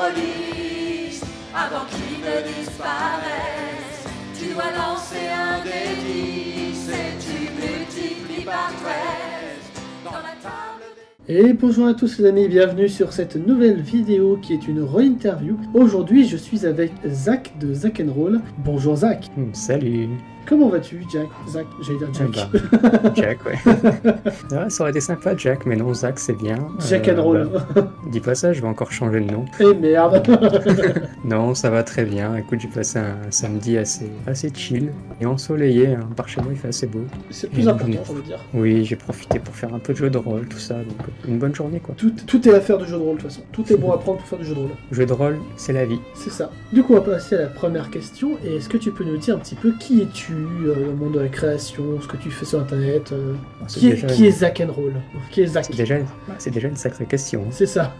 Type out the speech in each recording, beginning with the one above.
rôlistes, avant qu'ils ne disparaissent, tu dois lancer un des 10 et tu multiplies par 13 dans la table. Et bonjour à tous les amis, bienvenue sur cette nouvelle vidéo qui est une re-interview. Aujourd'hui je suis avec Zach de Zach & Roll. Bonjour Zach. Salut. Comment vas-tu Jack? Zach, j'allais dire Jack. Jack, ouais. Ouais, ça aurait été sympa Jack, mais non, Zach c'est bien. Jack & Roll. Dis pas ça, je vais encore changer le nom. Eh merde. Non, ça va très bien. Écoute, j'ai passé un samedi assez chill et ensoleillé. Hein. Par chez moi, il fait assez beau. C'est le plus important, on veut dire. Oui, j'ai profité pour faire un peu de jeu de rôle, tout ça. Donc, une bonne journée, quoi. Tout est affaire de jeu de rôle, de toute façon. Tout est bon à prendre pour faire du jeu de rôle. Jeu de rôle, c'est la vie. C'est ça. Du coup, on va passer à la première question. Et est-ce que tu peux nous dire un petit peu qui es-tu dans le monde de la création, ce que tu fais sur Internet qui est Zach & Roll? Qui est Zach? C'est déjà une sacrée question. Hein. C'est ça.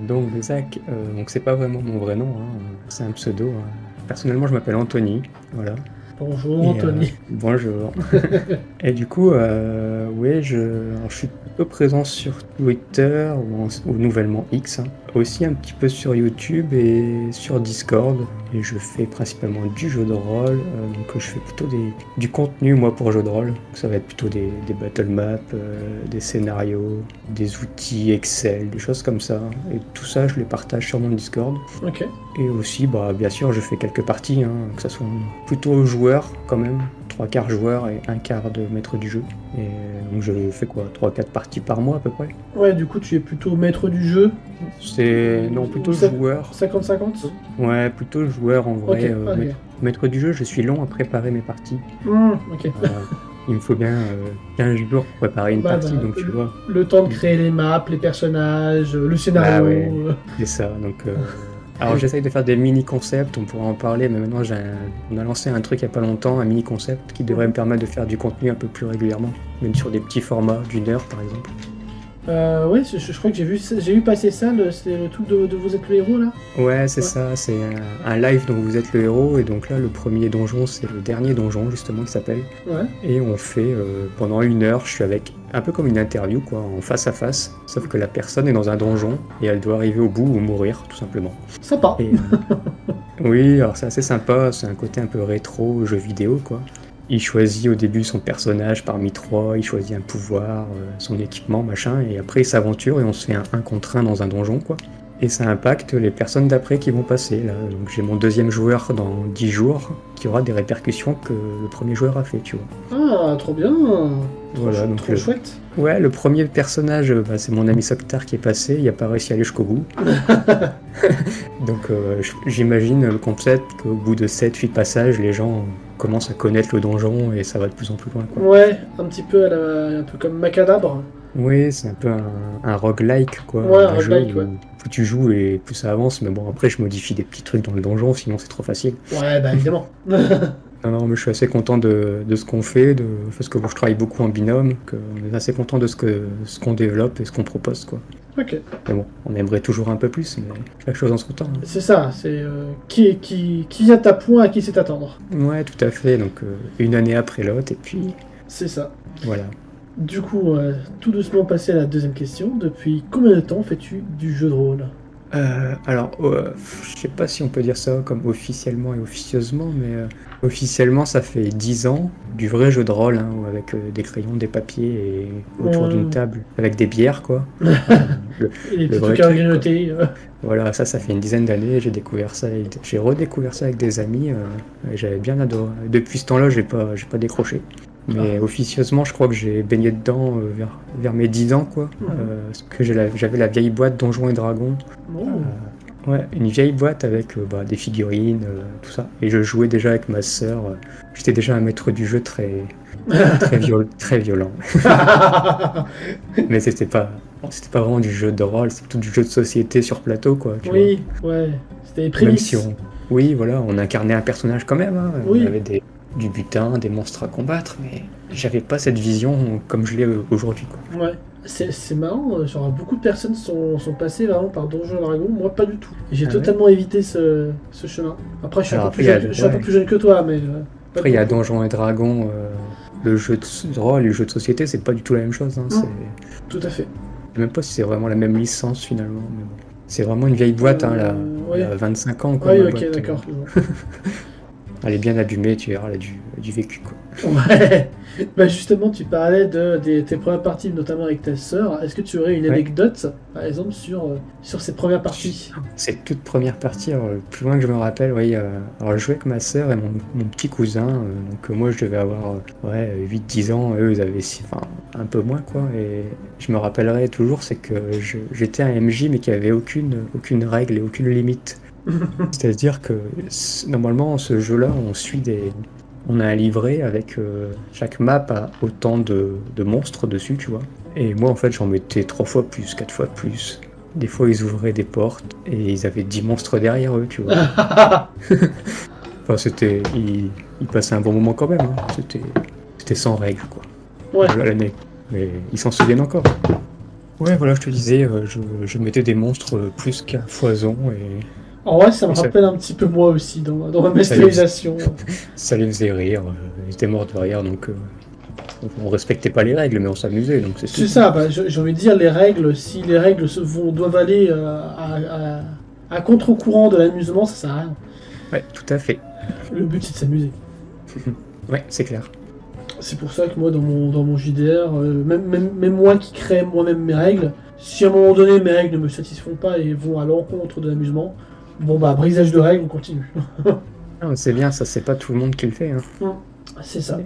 Donc Zach, donc c'est pas vraiment mon vrai nom, hein. C'est un pseudo. Hein. Personnellement, je m'appelle Anthony, voilà. Bonjour Anthony. Bonjour. Et du coup, oui, je suis peu présent sur Twitter ou nouvellement X, hein. Aussi un petit peu sur YouTube et sur Discord. Et je fais principalement du jeu de rôle, donc je fais plutôt du contenu moi pour jeu de rôle. Ça va être plutôt des battle maps, des scénarios, des outils Excel, des choses comme ça. Et tout ça, je les partage sur mon Discord. Ok. Et aussi, bah, bien sûr, je fais quelques parties, hein, que ça soit plutôt joueur quand même, 3/4 joueur et 1/4 de maître du jeu. Et donc je fais quoi, 3-4 parties par mois à peu près. Ouais, du coup tu es plutôt maître du jeu. Non, plutôt joueur. 50-50. Ouais, plutôt joueur en vrai. Okay. Maître du jeu, je suis long à préparer mes parties. Ok. Il me faut bien 15 jours pour préparer une partie, donc tu vois. Le temps de créer les maps, les personnages, le scénario. Ah ouais, c'est ça, donc... Alors j'essaye de faire des mini-concepts, on pourra en parler, mais maintenant on a lancé un truc il n'y a pas longtemps, un mini-concept qui devrait me permettre de faire du contenu un peu plus régulièrement, même sur des petits formats d'une heure par exemple. Ouais, je crois que j'ai vu passer ça, c'est le truc de vous êtes le héros là. Ouais, c'est ça, c'est un live dont vous êtes le héros, et donc là le premier donjon c'est le dernier donjon justement qui s'appelle. Ouais. Et on fait pendant une heure, je suis avec un peu comme une interview quoi, en face à face, sauf que la personne est dans un donjon et elle doit arriver au bout ou mourir tout simplement. Sympa. Et, oui, alors c'est assez sympa, c'est un côté un peu rétro, jeu vidéo quoi. Il choisit au début son personnage parmi 3, il choisit un pouvoir, son équipement, machin, et après il s'aventure et on se fait un 1 contre 1 dans un donjon, quoi. Et ça impacte les personnes d'après qui vont passer, là. Donc j'ai mon deuxième joueur dans 10 jours, qui aura des répercussions que le premier joueur a fait, tu vois. Ah, trop bien. Voilà, donc trop chouette. Ouais, le premier personnage, c'est mon ami Soktar qui est passé, il n'a pas réussi à aller jusqu'au bout. Donc j'imagine le concept qu'au bout de 7-8 passages, les gens commencent à connaître le donjon et ça va de plus en plus loin, quoi. Ouais, un petit peu un peu comme Macadabre. Oui, c'est un peu un roguelike, quoi. Ouais, un roguelike, ouais. Plus tu joues et plus ça avance, mais bon, après je modifie des petits trucs dans le donjon, sinon c'est trop facile. Ouais, bah évidemment. Non, mais je suis assez content de ce qu'on fait, parce que bon, je travaille beaucoup en binôme, on est assez content de ce qu'on développe et ce qu'on propose, quoi. Ok. Mais bon, on aimerait toujours un peu plus, mais chaque chose en son temps. Hein. C'est ça, c'est qui vient à point à qui c'est attendre. Ouais, tout à fait, donc une année après l'autre, et puis... C'est ça. Voilà. Du coup, tout doucement passer à la deuxième question. Depuis combien de temps fais-tu du jeu de rôle ? Alors, je sais pas si on peut dire ça comme officiellement et officieusement, mais officiellement ça fait 10 ans du vrai jeu de rôle, hein, avec des crayons, des papiers et autour d'une table avec des bières, quoi. Et les petits trucs à grignoter. Voilà, ça fait une dizaine d'années, j'ai redécouvert ça avec des amis, et j'avais bien adoré. Depuis ce temps-là, j'ai pas décroché. Mais officieusement, je crois que j'ai baigné dedans vers mes 10 ans, quoi. Parce que j'avais la vieille boîte Donjons et Dragons. Ouais, une vieille boîte avec des figurines, tout ça. Et je jouais déjà avec ma sœur. J'étais déjà un maître du jeu très violent. Mais c'était pas vraiment du jeu de rôle, c'était plutôt du jeu de société sur plateau, quoi. Oui, ouais. C'était les prémices. Même si oui, voilà, on incarnait un personnage quand même. Hein. Oui. On avait du butin, des monstres à combattre, mais j'avais pas cette vision comme je l'ai aujourd'hui, quoi. Ouais, c'est marrant, genre beaucoup de personnes sont passées vraiment par Donjons et Dragons, moi pas du tout. J'ai totalement évité ce chemin. Après je suis un peu plus jeune que toi, mais... Après il y a Donjons et Dragons, le jeu de rôle et le jeu de société, c'est pas du tout la même chose. Hein, Tout à fait. Je sais même pas si c'est vraiment la même licence finalement, mais bon. C'est vraiment une vieille boîte, hein, là. Ouais. Elle a 25 ans, quoi. Oui, ma ok, boîte. d'accord. Elle est bien abîmée, tu verras, elle a du vécu, quoi. Ouais. Bah justement, tu parlais de tes premières parties, notamment avec ta sœur. Est-ce que tu aurais une Ouais. anecdote, par exemple, sur cette première partie? Cette toute première partie, alors, le plus loin que je me rappelle, oui, alors je jouais avec ma sœur et mon petit cousin, donc moi je devais avoir 8-10 ans, eux ils avaient un peu moins, quoi, et je me rappellerai toujours, c'est que j'étais un MJ mais qui avait aucune règle et aucune limite. C'est-à-dire que normalement ce jeu-là, on a un livret avec chaque map a autant de monstres dessus, tu vois. Et moi en fait j'en mettais 3 fois plus, 4 fois plus. Des fois ils ouvraient des portes et ils avaient 10 monstres derrière eux, tu vois. Enfin ils passaient un bon moment quand même, hein. C'était sans règles, quoi. Ouais. Voilà l'année. Mais ils s'en souviennent encore. Ouais, voilà, je te disais, je mettais des monstres plus qu'à foison et En vrai, ça me Et ça- rappelle un petit peu moi aussi dans ma Ça masterisation. ça les faisait rire, ils étaient morts de rire, donc on respectait pas les règles, mais on s'amusait, donc c'est C'est tout. ça, bah, j'ai envie de dire, les règles, si les règles doivent aller à contre-courant de l'amusement, ça sert à rien. Ouais, tout à fait. Le but, c'est de s'amuser. Ouais, c'est clair. C'est pour ça que moi, dans mon JDR, même moi qui crée moi-même mes règles, si à un moment donné mes règles ne me satisfont pas et vont à l'encontre de l'amusement, bon bah, brisage de règles, on continue. Ah, c'est bien, ça, c'est pas tout le monde qui le fait, hein. C'est ça.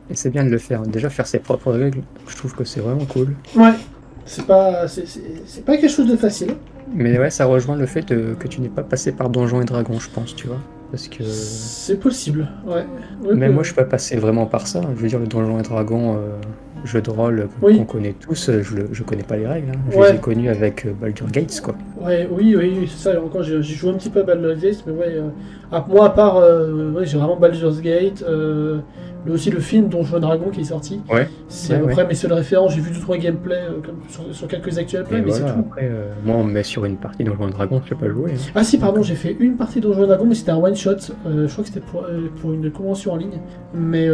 Et c'est bien de le faire. Déjà, faire ses propres règles, je trouve que c'est vraiment cool. Ouais. C'est pas quelque chose de facile. Mais ouais, ça rejoint le fait que tu n'es pas passé par Donjons et Dragons, je pense, tu vois. Parce que C'est possible, ouais. Ouais, même moi, je suis pas passé vraiment par ça. Je veux dire, le Donjons et Dragons, jeu de rôle Oui. qu'on connaît tous, je connais pas les règles, hein. Je Ouais. les ai connus avec Baldur's Gates, quoi. Ouais, oui, c'est ça. Encore, j'ai joué un petit peu à Baldur's Gate, mais ouais. Moi, à part, ouais, j'ai vraiment Baldur's Gate. Aussi le film Donjons et Dragons qui est sorti. Ouais. C'est Ouais, à peu ouais. près mes seules références. J'ai vu 2-3 gameplays comme sur quelques actuels plays, Et mais voilà, c'est tout. après, moi, on me met sur une partie Donjons et Dragons, je sais pas jouer, hein. Ah si, pardon, j'ai fait une partie de Donjons et Dragons, mais c'était un one shot. Je crois que c'était pour une convention en ligne, mais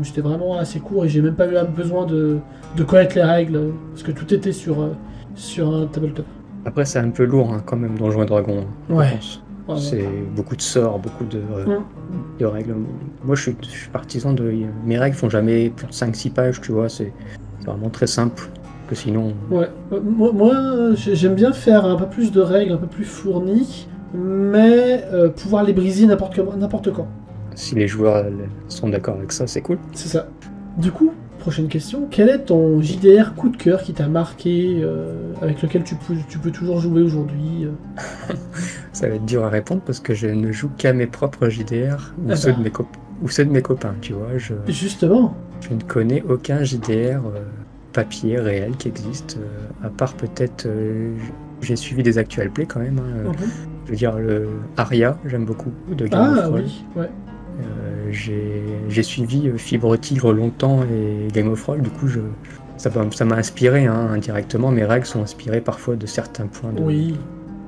c'était vraiment assez court et j'ai même pas eu besoin de connaître les règles parce que tout était sur un tabletop. Après, c'est un peu lourd, hein, quand même, Donjons et Dragons, je Ouais. pense. Ouais, ouais. C'est beaucoup de sorts, beaucoup de règles. Moi, je suis partisan de... Mes règles font jamais plus de 5-6 pages, tu vois, c'est vraiment très simple. Que sinon... Ouais. J'aime bien faire un peu plus de règles, un peu plus fournies, mais pouvoir les briser n'importe quand. Si les joueurs sont d'accord avec ça, c'est cool. C'est ça. Du coup, prochaine question. Quel est ton JDR coup de cœur qui t'a marqué, avec lequel tu peux toujours jouer aujourd'hui Ça va être dur à répondre parce que je ne joue qu'à mes propres JDR ou Ah ceux, bah. ou ceux de mes copains, tu vois. Justement. Je ne connais aucun JDR papier réel qui existe, à part peut-être... j'ai suivi des actual play quand même, hein. Je veux dire, le Aria, j'aime beaucoup, de Game of Ah Thrones. oui, ouais. J'ai suivi Fibre Tigre longtemps et Game of Thrones, du coup ça m'a inspiré, hein, indirectement. Mes règles sont inspirées parfois de certains points de... Oui.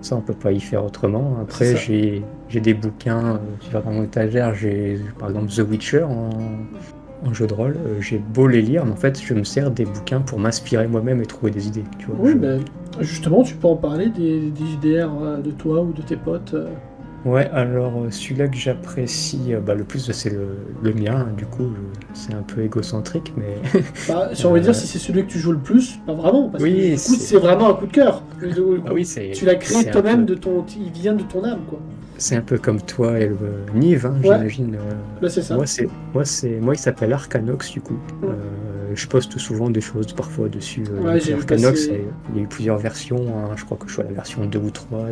Ça, on peut pas y faire autrement. Après, C'est ça. j'ai des bouquins, sur mon étagère, j'ai par exemple The Witcher en jeu de rôle. J'ai beau les lire, mais en fait, je me sers des bouquins pour m'inspirer moi-même et trouver des idées, tu vois. Oui, ben, justement, tu peux en parler des JDR de toi ou de tes potes. Ouais, alors celui-là que j'apprécie le plus, c'est le mien, hein. Du coup, c'est un peu égocentrique, mais Bah, si on veut dire si c'est celui que tu joues le plus, pas vraiment, parce Oui, que du coup, c'est- c'est vraiment un coup de cœur. ah oui, c'est... Tu l'as créé c'est un toi-même, peu- il vient de ton âme, quoi. C'est un peu comme toi et le Nive, hein, Ouais. j'imagine. Là, c'est ça. Moi, il s'appelle Arcanox, du coup. Ouais. Je poste souvent des choses parfois dessus. Ouais, j'ai vu Arcanox, passer. il y a eu plusieurs versions, hein. Je crois que je suis à la version 2 ou 3.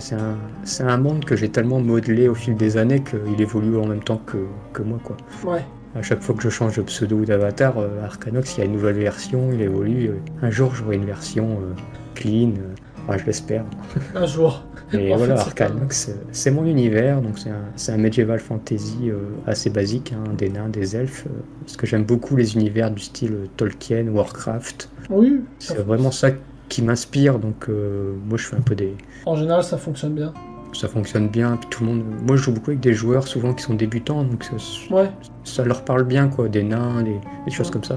C'est un monde que j'ai tellement modelé au fil des années qu'il évolue en même temps que moi, quoi. Ouais. À chaque fois que je change de pseudo ou d'avatar, Arcanox, il y a une nouvelle version, il évolue. Un jour, j'aurai une version clean, enfin, je l'espère. Un jour. Et En voilà, fait, c'est Arcanox, c'est mon univers, donc c'est un medieval fantasy assez basique, hein, des nains, des elfes, parce que j'aime beaucoup les univers du style Tolkien, Warcraft. Oui. C'est vraiment ça qui m'inspire, donc moi je fais un peu des... En général, ça fonctionne bien. Ça fonctionne bien, puis tout le monde... Moi je joue beaucoup avec des joueurs souvent qui sont débutants, donc Ouais. ça leur parle bien, quoi, des nains, des choses comme ça.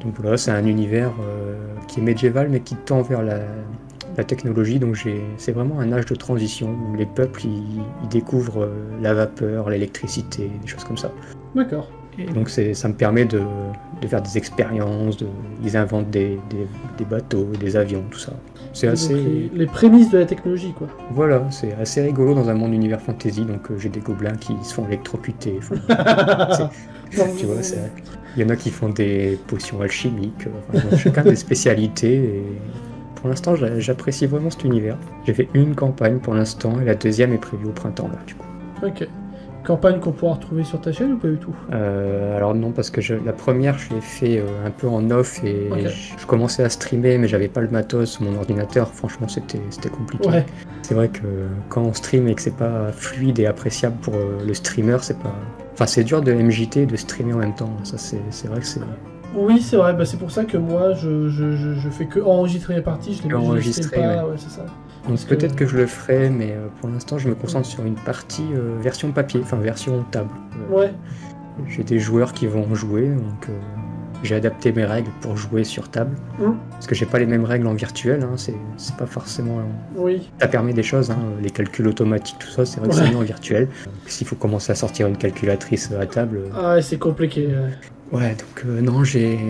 Donc voilà, c'est un univers qui est médiéval, mais qui tend vers la technologie, donc c'est vraiment un âge de transition où les peuples ils découvrent la vapeur, l'électricité, des choses comme ça. D'accord. Et donc ça me permet de faire des expériences, ils inventent des bateaux, des avions, tout ça. C'est Donc, assez... les prémices de la technologie, quoi. Voilà, c'est assez rigolo dans un monde univers fantasy, donc j'ai des gobelins qui se font électrocuter. Tu vois, il y en a qui font des potions alchimiques, donc chacun des spécialités. Et pour l'instant, j'apprécie vraiment cet univers. J'ai fait une campagne pour l'instant, et la deuxième est prévue au printemps, là, du coup. Ok. Campagne qu'on pourra retrouver sur ta chaîne ou pas du tout? Alors non, parce que la première, je l'ai fait un peu en off et Ok. je commençais à streamer, mais j'avais pas le matos, mon ordinateur, franchement, c'était compliqué. Ouais. C'est vrai que quand on stream et que c'est pas fluide et appréciable pour le streamer, c'est pas... Enfin, c'est dur de MJT et de streamer en même temps. Ça, c'est vrai que c'est... Oui, c'est vrai, bah, c'est pour ça que moi je fais que enregistrer les parties, je les Enregistrer, pas, ouais. ouais, c'est ça. Donc Parce que- peut-être que je le ferai, mais pour l'instant, je me concentre sur une partie version papier, enfin version table. Ouais, J'ai des joueurs qui vont jouer, donc j'ai adapté mes règles pour jouer sur table. Parce que j'ai pas les mêmes règles en virtuel, hein, c'est pas forcément... oui. Ça permet des choses, hein, les calculs automatiques, tout ça, c'est vrai que c'est mieux en virtuel. S'il faut commencer à sortir une calculatrice à table... Ah, ouais, c'est compliqué. Ouais. Ouais, donc non,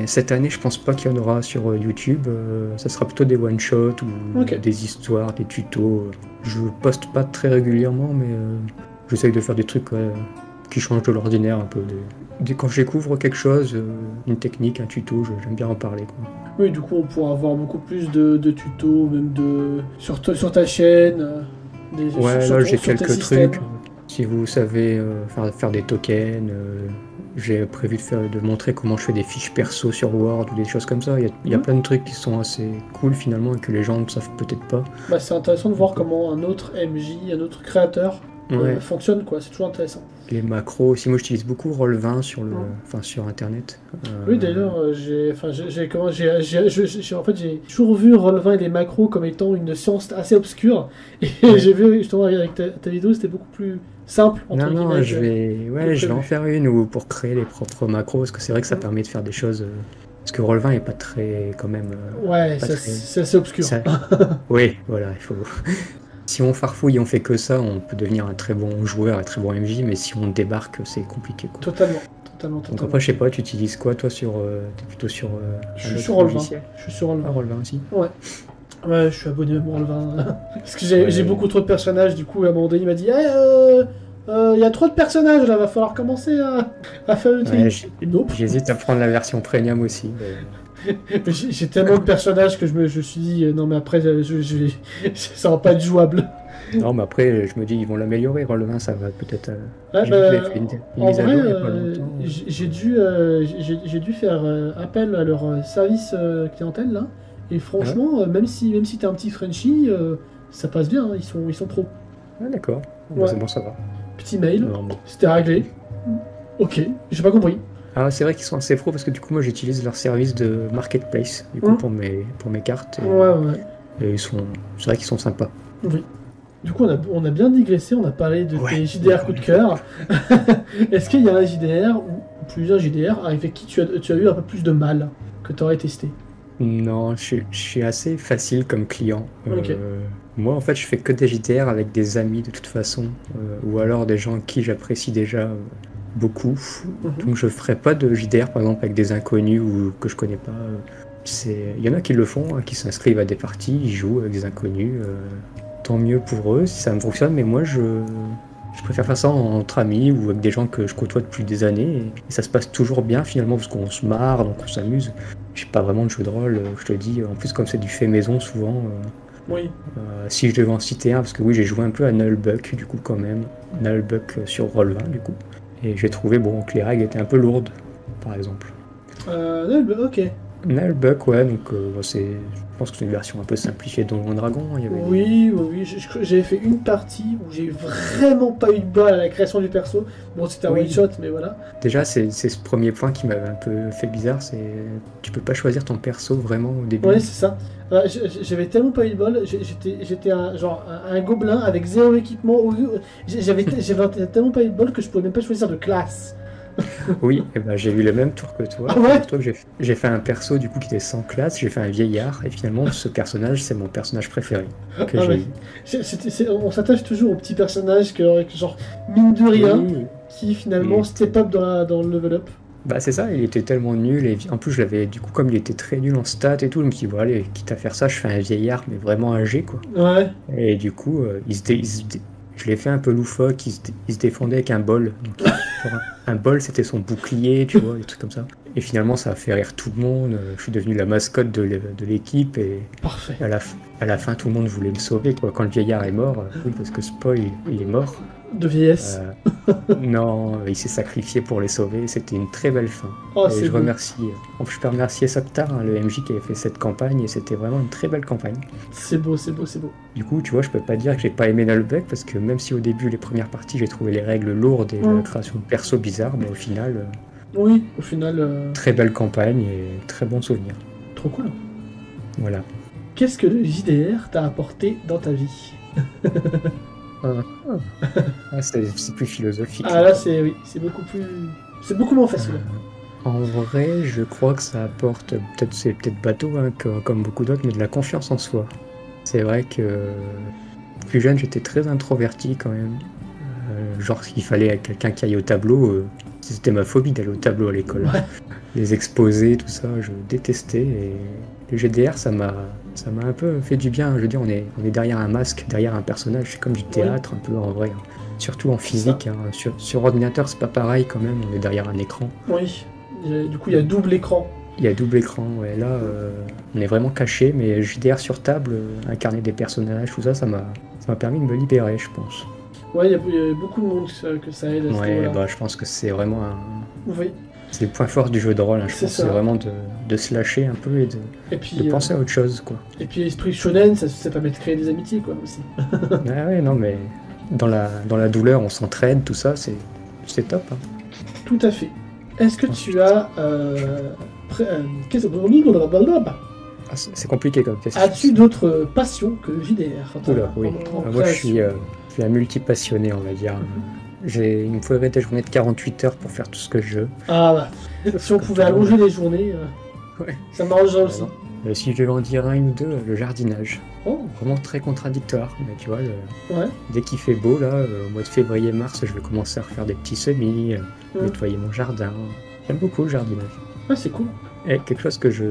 cette année, je pense pas qu'il y en aura sur YouTube. Ça sera plutôt des one-shots ou Ok. des histoires, des tutos. Je poste pas très régulièrement, mais j'essaye de faire des trucs qui changent de l'ordinaire un peu. Quand je découvre quelque chose, une technique, un tuto, j'aime bien en parler, quoi. Oui, du coup, on pourra avoir beaucoup plus de tutos, même sur ta chaîne. Ouais, sur là j'ai sur tes quelques systèmes. trucs. Si vous savez faire des tokens, j'ai prévu de montrer comment je fais des fiches perso sur Word ou des choses comme ça. Il y a plein de trucs qui sont assez cool finalement et que les gens ne savent peut-être pas. Bah, c'est intéressant de voir comment un autre MJ, un autre créateur Ouais. fonctionne, quoi. C'est toujours intéressant. Les macros aussi, moi j'utilise beaucoup Roll20 sur sur internet. Oui, d'ailleurs, en fait, j'ai toujours vu Roll20 et les macros comme étant une science assez obscure. Et j'ai vu justement avec ta vidéo, c'était beaucoup plus simple. Entre Non, guillemets, je vais en faire une ou pour créer les propres macros parce que c'est vrai que ça permet de faire des choses. Parce que Roll20 est pas très quand même. Ouais, pas c'est assez obscur. Oui, voilà, il faut. Si on farfouille, on fait que ça, on peut devenir un très bon joueur et très bon MJ, mais si on débarque, c'est compliqué, quoi. Totalement. Donc après, je sais pas, tu utilises quoi toi t'es plutôt sur Je un suis autre sur Roll20. logiciel Je suis sur Roll20. Ah, Roll20 aussi. Ouais, je suis abonné même au Roll20. Parce que j'ai beaucoup trop de personnages, du coup, à un moment donné, il m'a dit il y a trop de personnages, là, va falloir commencer à faire le Ouais, truc. Nope. J'hésite à prendre la version premium aussi. J'ai tellement de personnages que je me suis dit, non, mais après, ça va pas être jouable. Non, mais après, je me dis, ils vont l'améliorer. Roll20, ça va peut-être. Ouais, J'ai bah, vu qu'ils avaient fait une en mise à vrai, jour il y a pas longtemps. j'ai dû faire appel à leur service clientèle, là. Et franchement, même si t'es un petit Frenchie, ça passe bien, hein, ils sont pros. Ah, d'accord. Bon, Ouais. c'est bon, ça va. Petit mail, Non, bon. c'était réglé. Ok, j'ai pas compris. Ah, c'est vrai qu'ils sont assez pros parce que du coup, moi, j'utilise leur service de marketplace du coup, pour mes cartes. Et, Ouais. et c'est vrai qu'ils sont sympas. Oui. Du coup, on a bien digressé, on a parlé de Ouais. tes JDR coup de cœur. Est-ce qu'il y a un JDR ou plusieurs JDR avec qui tu as eu un peu plus de mal que tu aurais testé? Non, je suis assez facile comme client. Ok. Moi, en fait, je fais que des JDR avec des amis de toute façon, ou alors des gens qui j'apprécie déjà beaucoup. Donc, je ferai pas de JDR, par exemple, avec des inconnus ou que je connais pas. Il y en a qui le font, hein, qui s'inscrivent à des parties, ils jouent avec des inconnus. Tant mieux pour eux si ça me fonctionne, mais moi, je préfère faire ça entre amis ou avec des gens que je côtoie depuis des années. Et ça se passe toujours bien finalement parce qu'on se marre, donc on s'amuse. J'ai pas vraiment de jeu de rôle, je te dis. En plus, comme c'est du fait maison souvent. Oui. Si je devais en citer un, parce que oui, j'ai joué un peu à Nullbuck du coup quand même. Nullbuck sur Roll20 du coup. Et j'ai trouvé que les règles étaient un peu lourdes, par exemple. Ok. Nullbuck, ouais, donc je pense que c'est une version un peu simplifiée de Donjons et Dragons. Il y avait Oui. J'avais fait une partie où j'ai vraiment pas eu de bol à la création du perso. Bon, c'était un Oui. one shot, mais voilà. Déjà, c'est ce premier point qui m'avait un peu fait bizarre, c'est tu peux pas choisir ton perso vraiment au début. Ouais, c'est ça. J'avais tellement pas eu de bol. J'étais un gobelin avec zéro équipement. J'avais tellement pas eu de bol que je pouvais même pas choisir de classe. Oui, et ben, j'ai eu le même tour que toi. Ah ouais? Toi que j'ai fait un perso du coup qui était sans classe, j'ai fait un vieillard, et finalement ce personnage c'est mon personnage préféré que Ah j'ai ouais. eu. On s'attache toujours aux petits personnages que, genre, mine de rien, Oui, qui finalement et step up dans le level up. bah c'est ça, il était tellement nul, et en plus je l'avais, du coup comme il était très nul en stats et tout, je me suis dit, bon allez, quitte à faire ça, je fais un vieillard, mais vraiment âgé quoi. Ouais, Et du coup, je l'ai fait un peu loufoque, il se défendait avec un bol. Donc, genre, un bol c'était son bouclier, tu vois, des trucs comme ça. Et finalement ça a fait rire tout le monde, je suis devenu la mascotte de l'équipe, et parfait. à la fin tout le monde voulait me sauver quoi. Quand le vieillard est mort, oui parce que spoil, il est mort. De vieillesse. Non, il s'est sacrifié pour les sauver, c'était une très belle fin. Oh, Et c'est je beau. remercie, je peux remercier Soktar, hein, le MJ qui avait fait cette campagne, et c'était vraiment une très belle campagne. C'est beau, c'est beau, c'est beau. Du coup, tu vois, je peux pas dire que j'ai pas aimé Nullbuck, parce que même si au début, les premières parties, j'ai trouvé les règles lourdes et la création de persos bizarres, mais au final, Oui, au final, très belle campagne et très bon souvenir. trop cool. Voilà. Qu'est-ce que le JDR t'a apporté dans ta vie? C'est plus philosophique. Ah là, oui, c'est beaucoup moins facile. En vrai, je crois que ça apporte, c'est peut-être bateau, hein, comme beaucoup d'autres, mais de la confiance en soi. C'est vrai que plus jeune, j'étais très introverti quand même. Genre, s'il fallait quelqu'un qui aille au tableau, c'était ma phobie d'aller au tableau à l'école. Ouais. Les exposés, tout ça, je détestais. Et le GDR, ça m'a un peu fait du bien. Je veux dire, on est derrière un masque, derrière un personnage. C'est comme du théâtre, un peu en vrai. Surtout en physique. Hein. Sur ordinateur, c'est pas pareil quand même. On est derrière un écran. Oui, du coup, il y a double écran. Il y a double écran, ouais. Là, on est vraiment caché, mais JDR sur table, incarner des personnages, tout ça, ça m'a permis de me libérer, je pense. Ouais, il y a beaucoup de monde que ça aide à ce Ouais, niveau-là. bah, je pense que c'est vraiment Oui, c'est le point fort du jeu de rôle, hein. Je C'est pense ça. que c'est vraiment de se lâcher un peu et de et puis, penser à autre chose, quoi. et puis esprit shonen, ça permet de créer des amitiés, quoi, aussi. Ah ouais, non, mais dans la douleur, on s'entraide, tout ça, c'est top, hein. Tout à fait. Est-ce que tu as... qu'est-ce que... Ah, c'est compliqué comme question. As-tu d'autres passions que le JDR? Oula, oui. Moi, je suis un multipassionné, on va dire. Il me faudrait des journées de 48 heures pour faire tout ce que je veux. Ah bah, si on pouvait allonger les journées, Ouais. ça m'arrangerait aussi. Si je vais en dire un ou deux, le jardinage. Oh, Vraiment très contradictoire, mais tu vois, ouais. dès qu'il fait beau, là, au mois de février-mars, je vais commencer à refaire des petits semis, Mm. nettoyer mon jardin. J'aime beaucoup le jardinage. Ah, c'est cool. Et quelque chose que je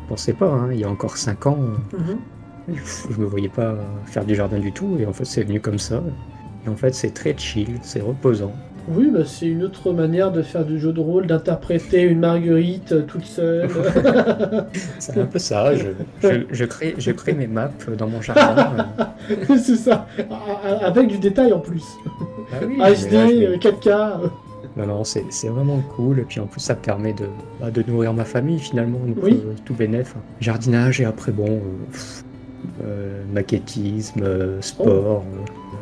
pensais pas, hein, il y a encore 5 ans, Mhm. je me voyais pas faire du jardin du tout, et en fait c'est venu comme ça. Et en fait c'est très chill, c'est reposant. Oui, bah, c'est une autre manière de faire du jeu de rôle, d'interpréter une marguerite toute seule. C'est un peu ça, je crée mes maps dans mon jardin. C'est ça. Avec du détail en plus. Ah oui, mais là, je HD, vais- 4K. Non, c'est vraiment cool, et puis en plus ça permet de nourrir ma famille finalement, donc Oui. tout bénef. Jardinage, et après bon, maquettisme, sport,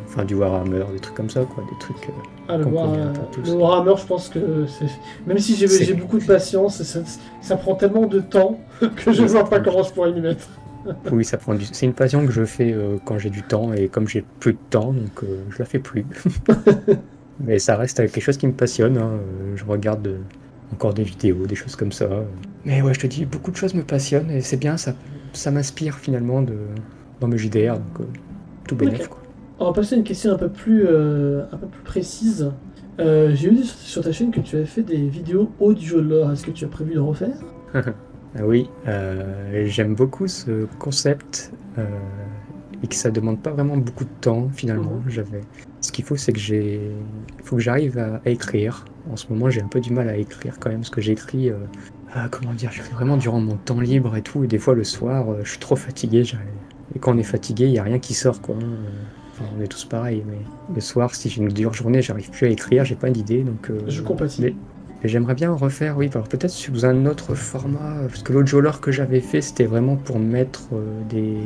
enfin du Warhammer, des trucs comme ça, quoi, des trucs... Ah, qu'on connaît un peu tous. le Warhammer, je pense que c'est... Même si j'ai C'est- beaucoup de patience, ça prend tellement de temps que je Oui, vois ça pas prend comment je pourrais m'y mettre. Oui, ça prend c'est une passion que je fais quand j'ai du temps, et comme j'ai peu de temps, donc je la fais plus. Mais ça reste quelque chose qui me passionne, hein. Je regarde encore des vidéos, des choses comme ça. Mais ouais, je te dis, beaucoup de choses me passionnent, et c'est bien, ça m'inspire finalement dans mes JDR, donc tout bénef, Ok. quoi. On va passer à une question un peu plus précise. J'ai vu sur ta chaîne que tu avais fait des vidéos audio lore. Est-ce que tu as prévu de refaire? Ah oui, j'aime beaucoup ce concept, et que ça demande pas vraiment beaucoup de temps finalement. Ce qu'il faut, c'est que il faut que j'arrive à écrire. En ce moment, j'ai un peu du mal à écrire quand même, parce que j'écris, comment dire, j'écris vraiment durant mon temps libre et tout, et des fois le soir, je suis trop fatigué. Et quand on est fatigué, il y a rien qui sort, quoi, hein. Enfin, on est tous pareils, mais le soir, si j'ai une dure journée, j'arrive plus à écrire, j'ai pas d'idée, donc. Je compatis. Mais j'aimerais bien en refaire, oui, alors peut-être sous un autre format, parce que l'autre joleur que j'avais fait, c'était vraiment pour mettre des...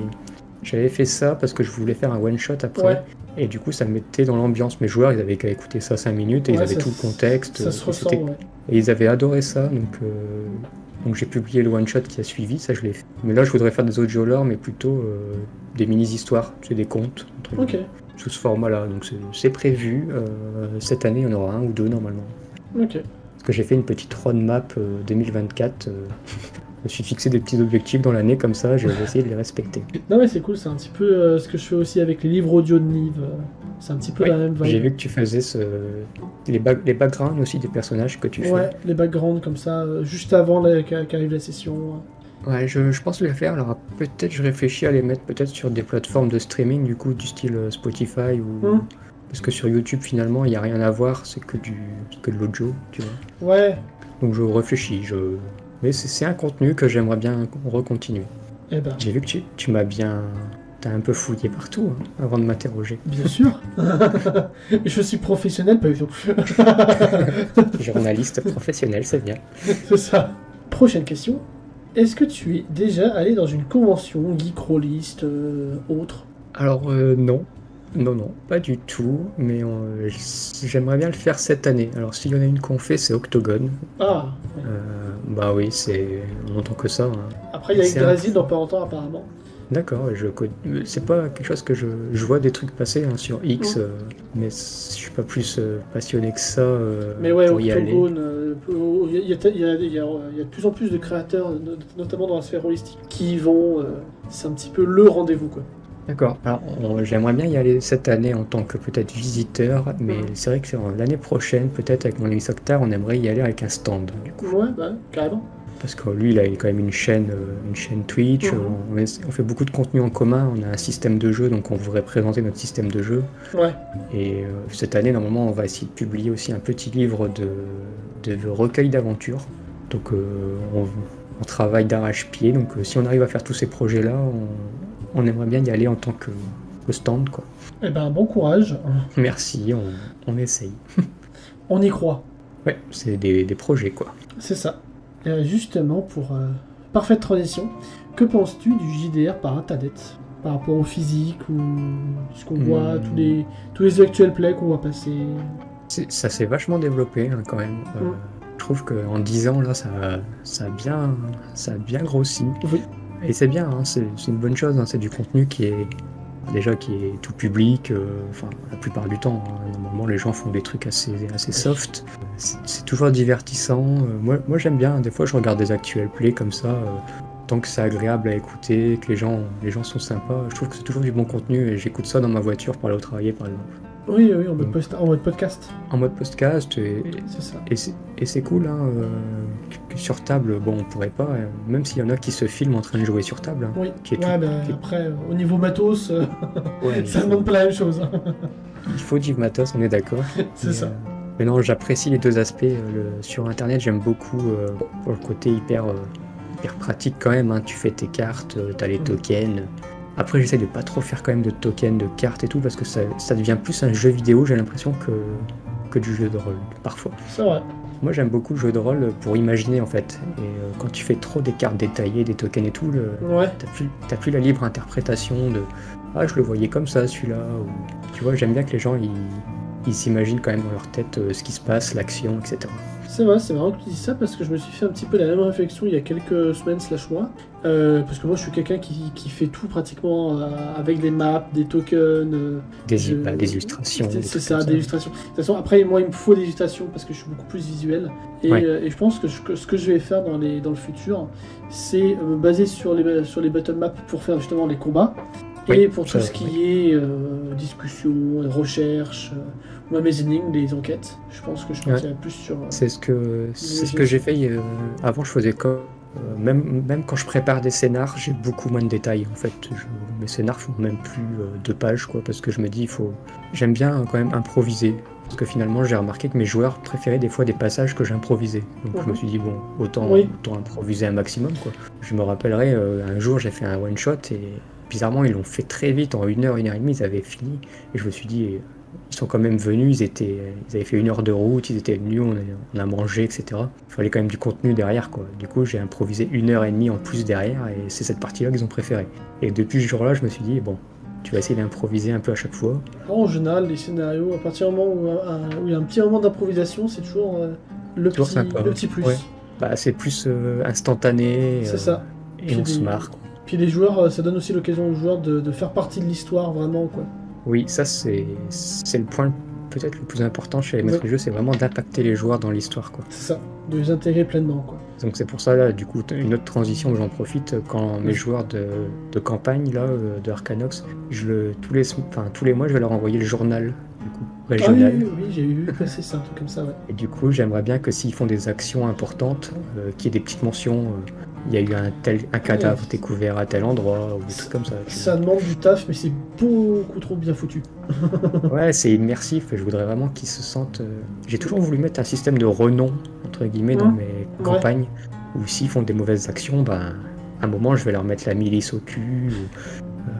J'avais fait ça parce que je voulais faire un one-shot après, Ouais. et du coup ça me mettait dans l'ambiance. Mes joueurs, ils avaient qu'à écouter ça 5 minutes, et ils Ouais, avaient ça tout le s- contexte, Ça se et, ressent, ouais. et ils avaient adoré ça, donc j'ai publié le one-shot qui a suivi, ça je l'ai fait. Mais là je voudrais faire des autres joleurs, mais plutôt des mini-histoires, c'est des contes, entre Ok, guillemets, sous ce format-là, donc c'est prévu. Cette année, il y en aura un ou deux normalement. ok. que j'ai fait une petite roadmap 2024. Je me suis fixé des petits objectifs dans l'année comme ça, je vais essayer de les respecter. Non mais c'est cool, c'est un petit peu ce que je fais aussi avec les livres audio de Nive. C'est un petit peu la même vibe. J'ai vu que tu faisais les backgrounds aussi des personnages que tu fais. Ouais, les backgrounds comme ça, juste avant qu'arrive la session. Ouais, je pense les faire. Alors peut-être je réfléchis à les mettre peut-être sur des plateformes de streaming du coup du style Spotify ou parce que sur YouTube finalement il n'y a rien à voir, c'est que de l'audio, tu vois. Ouais. Donc je réfléchis, mais c'est un contenu que j'aimerais bien recontinuer. Eh ben. J'ai vu que tu m'as bien... T'as un peu fouillé partout avant de m'interroger. Bien sûr. Je suis professionnel, pas du tout. Journaliste professionnel, c'est bien. C'est ça. Prochaine question. Est-ce que tu es déjà allé dans une convention, geek rolliste, autre? Alors non. Non, pas du tout, mais j'aimerais bien le faire cette année. Alors s'il y en a une qu'on fait, c'est Octogone. Ah. Bah oui, c'est... On entend que ça. Après, il y a Yggdrasil dans pas longtemps apparemment. D'accord, c'est pas quelque chose que je vois des trucs passer sur X, mais je suis pas plus passionné que ça mais ouais, pour y aller. Il y a de plus en plus de créateurs, notamment dans la sphère holistique, qui y vont. C'est un petit peu le rendez-vous, quoi. D'accord. Alors, j'aimerais bien y aller cette année en tant que peut-être visiteur, mais c'est vrai que l'année prochaine, peut-être avec mon ami Soctar, on aimerait y aller avec un stand. Du coup. Ouais, bah, carrément. Parce que lui, il a quand même une chaîne Twitch, on fait beaucoup de contenu en commun, on a un système de jeu, donc on voudrait présenter notre système de jeu. Ouais. Et cette année, normalement, on va essayer de publier aussi un petit livre de recueil d'aventures. Donc on travaille d'arrache-pied, donc si on arrive à faire tous ces projets-là, on aimerait bien y aller en tant que stand, quoi. Eh ben, bon courage. Merci, on essaye. On y croit. Ouais, c'est des projets, quoi. C'est ça. Et justement, pour parfaite transition, que penses-tu du JDR par internet? Par rapport au physique ou ce qu'on voit, tous les actual plays qu'on voit passer? Ça s'est vachement développé quand même. Je trouve qu'en 10 ans, là, ça a bien grossi. Oui. Et c'est bien, c'est une bonne chose, c'est du contenu qui est tout public, la plupart du temps. Normalement, les gens font des trucs assez soft. C'est toujours divertissant. Moi, j'aime bien. Des fois, je regarde des actual plays comme ça. Tant que c'est agréable à écouter, que les gens sont sympas, je trouve que c'est toujours du bon contenu et j'écoute ça dans ma voiture pour aller au travail, par exemple. Oui, en mode podcast. En mode podcast, c'est ça. Et c'est cool, que sur table, bon, on pourrait pas, même s'il y en a qui se filment en train de jouer sur table. Oui, après, au niveau matos, ça ne demande pas la même chose. Il faut du matos, on est d'accord. C'est ça. Mais non, j'apprécie les deux aspects. Sur Internet, j'aime beaucoup pour le côté hyper pratique quand même. Tu fais tes cartes, t'as les tokens. Après, j'essaie de pas trop faire quand même de tokens, de cartes et tout, parce que ça devient plus un jeu vidéo, j'ai l'impression, que du jeu de rôle, parfois. C'est vrai. Moi, j'aime beaucoup le jeu de rôle pour imaginer, en fait. Et quand tu fais trop des cartes détaillées, des tokens et tout, t'as plus la libre interprétation de « Ah, je le voyais comme ça, celui-là ». Tu vois, j'aime bien que les gens, ils s'imaginent quand même dans leur tête ce qui se passe, l'action, etc. C'est marrant que tu dis ça parce que je me suis fait un petit peu la même réflexion il y a quelques semaines / mois. Parce que moi je suis quelqu'un qui fait tout pratiquement avec des maps, des tokens. Des illustrations. C'est ça, des illustrations. De toute façon, après, moi il me faut des illustrations parce que je suis beaucoup plus visuel. Et je pense que ce que je vais faire dans le futur, c'est me baser sur les battle maps pour faire justement les combats. Et pour tout ce qui est discussion, recherche, ou amazing, les enquêtes, je pense que je partirai plus sur... C'est ce que j'ai fait. Avant, je faisais comme... Même quand je prépare des scénars, j'ai beaucoup moins de détails. En fait, mes scénars font même plus 2 pages, quoi, parce que je me dis, j'aime bien quand même improviser. Parce que finalement, j'ai remarqué que mes joueurs préféraient des fois des passages que j'improvisais. Donc je me suis dit, bon, autant improviser un maximum, quoi. Je me rappellerai, un jour, j'ai fait un one-shot et... Bizarrement, ils l'ont fait très vite, en 1 heure, 1 heure et demie, ils avaient fini. Et je me suis dit, ils sont quand même venus, ils avaient fait 1 heure de route, ils étaient venus, on a mangé, etc. Il fallait quand même du contenu derrière, quoi. Du coup, j'ai improvisé 1 heure et demie en plus derrière, et c'est cette partie-là qu'ils ont préférée. Et depuis ce jour-là, je me suis dit, bon, tu vas essayer d'improviser un peu à chaque fois. En général, les scénarios, à partir du moment où il y a un petit moment d'improvisation, c'est toujours le petit plus. Ouais. Bah, c'est plus instantané. C'est ça. Et on se marre. Puis les joueurs, ça donne aussi l'occasion aux joueurs de faire partie de l'histoire vraiment, quoi. Oui, ça c'est le point peut-être le plus important chez les maîtres de jeu, c'est vraiment d'impacter les joueurs dans l'histoire, quoi. C'est ça, de les intégrer pleinement, quoi. Donc c'est pour ça, là, du coup, une autre transition où j'en profite, quand mes joueurs de campagne, là, de Arcanox, tous les mois, je vais leur envoyer le journal, du coup, régional. Oui, j'ai vu passer ça, un truc comme ça, ouais. Et du coup, j'aimerais bien que s'ils font des actions importantes, qu'il y ait des petites mentions, il y a eu un cadavre découvert à tel endroit, ou des trucs comme ça. Ça demande du taf, mais c'est beaucoup trop bien foutu. Ouais, c'est immersif, et je voudrais vraiment qu'ils se sentent... J'ai toujours voulu mettre un système de renom, entre guillemets, dans mes campagnes, où s'ils font des mauvaises actions, à un moment, je vais leur mettre la milice au cul, ou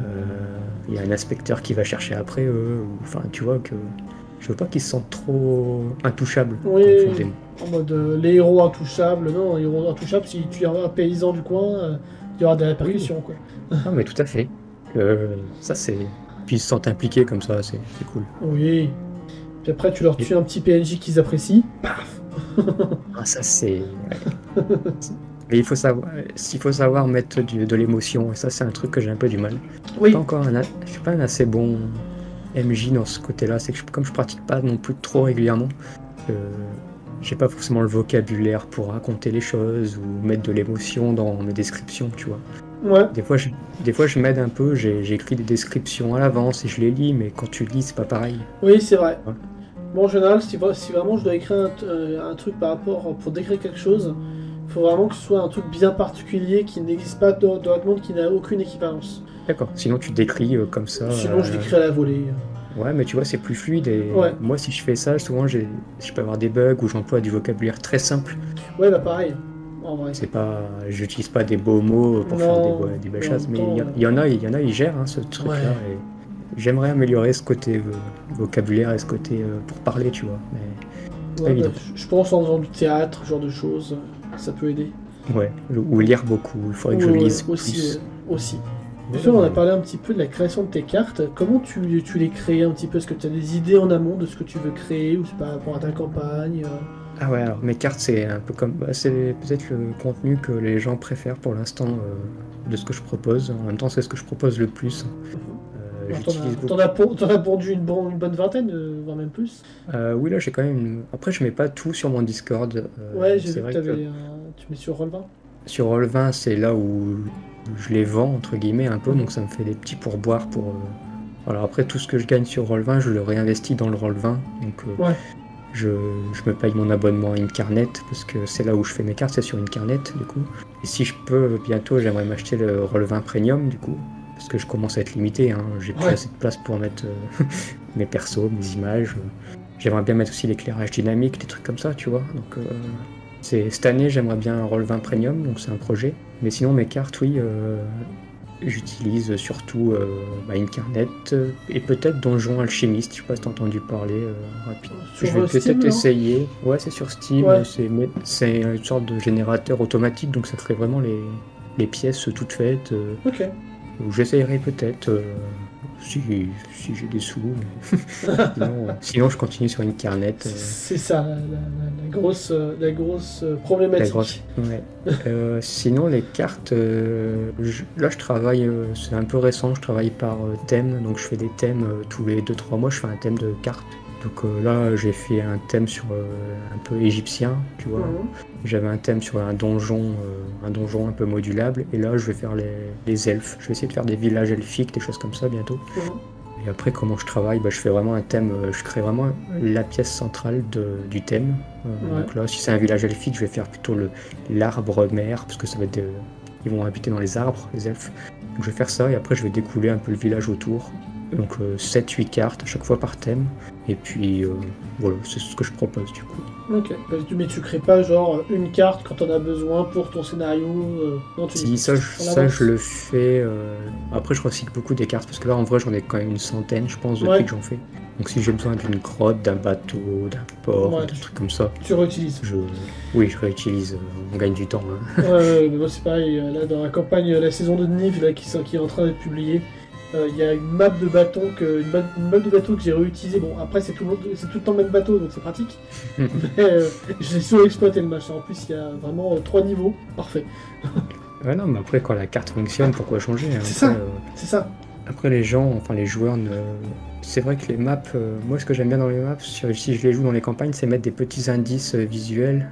il y a un inspecteur qui va chercher après eux, ou, enfin, tu vois, que... Je veux pas qu'ils se sentent trop intouchables. Oui, en mode les héros intouchables. Non, les héros intouchables, si tu es un paysan du coin, il y aura des répercussions, quoi. Non, mais tout à fait. Ça, c'est... Puis ils se sentent impliqués comme ça, c'est cool. Oui. Puis après, tu leur tues un petit PNJ qu'ils apprécient. Paf. Ça, c'est... Mais il faut savoir mettre de l'émotion, et ça, c'est un truc que j'ai un peu du mal. Oui. Je suis pas un assez bon MJ dans ce côté-là, c'est que comme je pratique pas non plus trop régulièrement, j'ai pas forcément le vocabulaire pour raconter les choses ou mettre de l'émotion dans mes descriptions, tu vois. Ouais. Des fois je m'aide un peu, j'écris des descriptions à l'avance et je les lis, mais quand tu lis, c'est pas pareil. Oui, c'est vrai. Ouais. Bon, en général, si vraiment je dois écrire un truc pour décrire quelque chose, il faut vraiment que ce soit un truc bien particulier qui n'existe pas dans le monde, qui n'a aucune équivalence. D'accord, sinon tu décris comme ça. Sinon, je l'écris à la volée. Ouais, mais tu vois, c'est plus fluide et moi, si je fais ça, souvent, je peux avoir des bugs ou j'emploie du vocabulaire très simple. Ouais, pareil. En vrai. J'utilise pas des beaux mots pour faire des belles choses, mais il y en a, ils gèrent ce truc-là. Ouais. Et j'aimerais améliorer ce côté vocabulaire et ce côté pour parler, tu vois. Mais c'est pas évident. Je pense en faisant du théâtre, ce genre de choses, ça peut aider. Ouais, ou lire beaucoup, il faudrait que je lise plus. Aussi. On a parlé un petit peu de la création de tes cartes. Comment tu les crées un petit peu? Est-ce que tu as des idées en amont de ce que tu veux créer ou c'est par rapport à ta campagne? Ah ouais, alors mes cartes, c'est un peu comme... c'est peut-être le contenu que les gens préfèrent pour l'instant de ce que je propose. En même temps, c'est ce que je propose le plus. T'en as pondu une bonne vingtaine, voire même plus. Oui, là, j'ai quand même... Après, je mets pas tout sur mon Discord. Ouais, j'ai vu que tu mets sur Roll20. Sur Roll20, c'est là où je les vends, entre guillemets, un peu, donc ça me fait des petits pourboires pour... Alors après, tout ce que je gagne sur Roll20, je le réinvestis dans le Roll20, donc je me paye mon abonnement à Incarnet, parce que c'est là où je fais mes cartes, c'est sur Incarnet, du coup. Et si je peux, bientôt, j'aimerais m'acheter le Roll20 Premium, du coup, parce que je commence à être limité, hein. J'ai plus assez de place pour mettre mes persos, mes images. J'aimerais bien mettre aussi l'éclairage dynamique, des trucs comme ça, tu vois, donc... Cette année, j'aimerais bien un Roll20 Premium, donc c'est un projet. Mais sinon, mes cartes, oui, j'utilise surtout Incarnet et peut-être Donjon Alchimiste. Je sais pas si t'as entendu parler rapidement. Je vais peut-être essayer. Ouais, c'est sur Steam. Ouais. C'est une sorte de générateur automatique, donc ça crée vraiment les pièces toutes faites. Ok. J'essayerai peut-être si j'ai des sous. Sinon, je continue sur Incarnet. C'est ça, la grosse problématique. Sinon, les cartes, là je travaille, c'est un peu récent, je travaille par thème, donc je fais des thèmes tous les 2-3 mois, je fais un thème de cartes. Donc là, j'ai fait un thème sur un peu égyptien, tu vois. J'avais un thème sur un donjon un peu modulable, et là, je vais faire les elfes. Je vais essayer de faire des villages elfiques, des choses comme ça bientôt. Et après, comment je travaille, je fais vraiment un thème, je crée vraiment la pièce centrale du thème. Donc là, si c'est un village elfique, je vais faire plutôt l'arbre mer, parce que ça va être ils vont habiter dans les arbres, les elfes. Donc je vais faire ça, et après, je vais découler un peu le village autour. Donc 7-8 cartes à chaque fois par thème. Et puis voilà, c'est ce que je propose du coup. Ok, mais tu crées pas genre une carte quand on a besoin pour ton scénario non, si, ça je le fais. Après je recycle beaucoup des cartes parce que là en vrai j'en ai quand même une centaine je pense depuis que j'en fais. Donc si j'ai besoin d'une grotte, d'un bateau, d'un port, des trucs comme ça. Tu réutilises. Oui, je réutilise, on gagne du temps. Hein. Mais moi c'est pareil, là dans la campagne, la saison de Niv là, qui est en train d'être publiée. Il y a une map de bateau que j'ai réutilisée. Bon, après, c'est tout le temps le même bateau, donc c'est pratique. Mais j'ai surexploité le machin. En plus, il y a vraiment 3 niveaux. Parfait. Ouais, non, mais après, quand la carte fonctionne, pourquoi changer hein, C'est ça. Après, les gens, enfin les joueurs, c'est vrai que les maps, moi ce que j'aime bien dans les maps, si je les joue dans les campagnes, c'est mettre des petits indices visuels.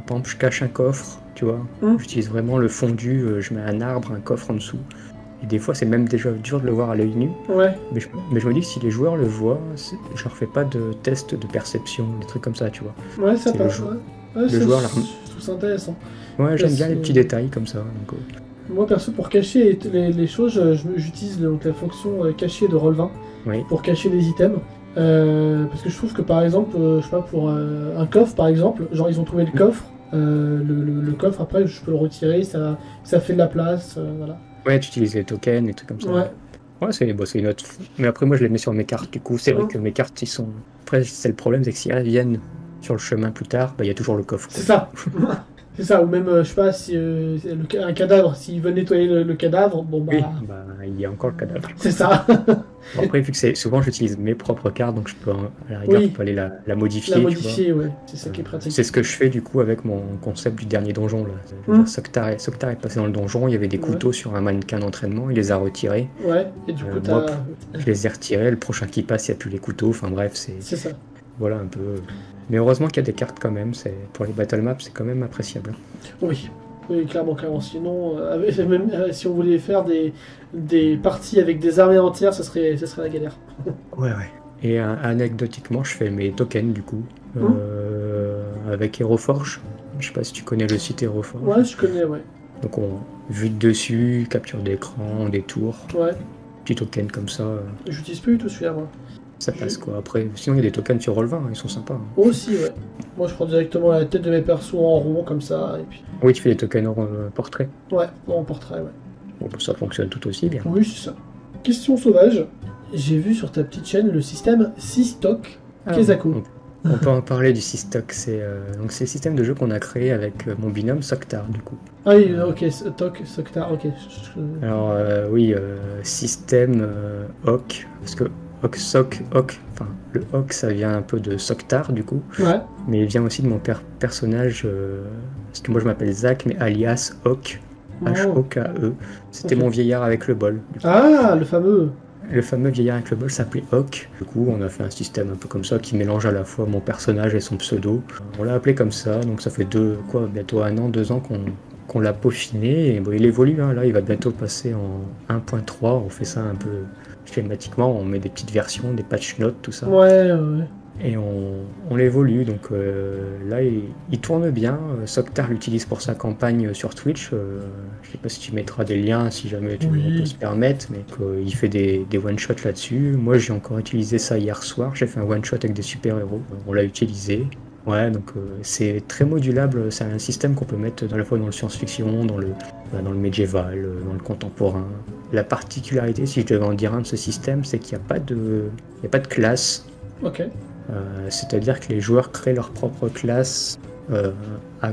Par exemple, je cache un coffre, tu vois. J'utilise vraiment le fondu, je mets un arbre, un coffre en dessous. Et des fois, c'est même déjà dur de le voir à l'œil nu. Ouais. Mais je me dis que si les joueurs le voient, je leur fais pas de test de perception, des trucs comme ça, tu vois. Ouais, ça C'est passe. le Ouais, le joueur, là. je trouve ça intéressant. Ouais, j'aime bien c'est- les petits détails comme ça. Donc, Moi, perso, pour cacher les choses, j'utilise donc la fonction cacher de Roll20 oui. pour cacher les items. Parce que je trouve que par exemple, je sais pas, pour un coffre par exemple, genre ils ont trouvé le coffre, le coffre après je peux le retirer, ça fait de la place, voilà. Ouais, tu utilises les tokens, des trucs comme ça. Ouais. Ouais, c'est une autre. Mais après, moi, je les mets sur mes cartes. Du coup, c'est vrai que mes cartes, ils sont. Après, c'est le problème, c'est que si elles viennent sur le chemin plus tard, bah, il y a toujours le coffre. C'est ça. C'est ça, ou même, je sais pas, si un cadavre, s'il veut nettoyer le cadavre, bon bah. Oui, bah, il y a encore le cadavre. C'est ça. Bon, après, vu que souvent, j'utilise mes propres cartes, donc je peux, à la rigueur, Oui. je peux aller la modifier. La tu modifier, ouais, c'est ça qui est pratique. C'est ce que je fais du coup avec mon concept du dernier donjon. Là. Je veux dire, Soktar est passé dans le donjon, il y avait des couteaux sur un mannequin d'entraînement, il les a retirés. Ouais, et du coup, moi, t'as. je les ai retirés, le prochain qui passe, il n'y a plus les couteaux, enfin bref, C'est ça. voilà un peu. Mais heureusement qu'il y a des cartes quand même, pour les battle maps, c'est quand même appréciable. Oui. Oui, clairement, clairement. Sinon, même si on voulait faire des parties avec des armées entières, ça serait la galère. Ouais. Et anecdotiquement, je fais mes tokens du coup, avec HeroForge. Je sais pas si tu connais le site HeroForge. Ouais, je connais, ouais. Donc vue de dessus, capture d'écran, des tours, Ouais. petits tokens comme ça. J'utilise plus du tout celui-là, moi. Ça passe quoi. Après, sinon il y a des tokens sur Roll20, ils sont sympas. Aussi, ouais. Moi, je prends directement la tête de mes persos en rond, comme ça, et puis... Oui, tu fais des tokens en portrait. Ouais, en portrait, ouais. Bon, ça fonctionne tout aussi bien. Oui, c'est ça. Question sauvage. J'ai vu sur ta petite chaîne le système 6-stock Kezaku. On peut en parler du Systock. C'est le système de jeu qu'on a créé avec mon binôme Soktar du coup. Ah oui, ok, Soktar, ok. Alors oui, système Hoc, parce que Hoc, enfin le Hoc ça vient un peu de Soktar du coup, Ouais. mais il vient aussi de mon personnage, parce que moi je m'appelle Zach, mais alias Hoc, H-O-K-E. C'était mon vieillard avec le bol. Ah, le fameux. Le fameux vieillard avec le bol s'appelait Hoc. Du coup, on a fait un système un peu comme ça qui mélange à la fois mon personnage et son pseudo. On l'a appelé comme ça, donc ça fait bientôt 1 an, 2 ans qu'on l'a peaufiné. Et bon, il évolue, hein. Là, il va bientôt passer en 1.3. On fait ça un peu schématiquement, on met des petites versions, des patch notes, tout ça. Ouais. Et on l'évolue, donc là il tourne bien. Soktar l'utilise pour sa campagne sur Twitch. Je sais pas si tu mettras des liens si jamais on peut se permettre, mais il fait des one-shots là-dessus. Moi j'ai encore utilisé ça hier soir, j'ai fait un one-shot avec des super-héros, on l'a utilisé. Ouais, donc c'est très modulable, c'est un système qu'on peut mettre à la fois dans le science-fiction, dans le médiéval, dans le contemporain. La particularité, si je devais en dire un de ce système, c'est qu'il n'y a pas de classe. Ok. C'est-à-dire que les joueurs créent leur propre classe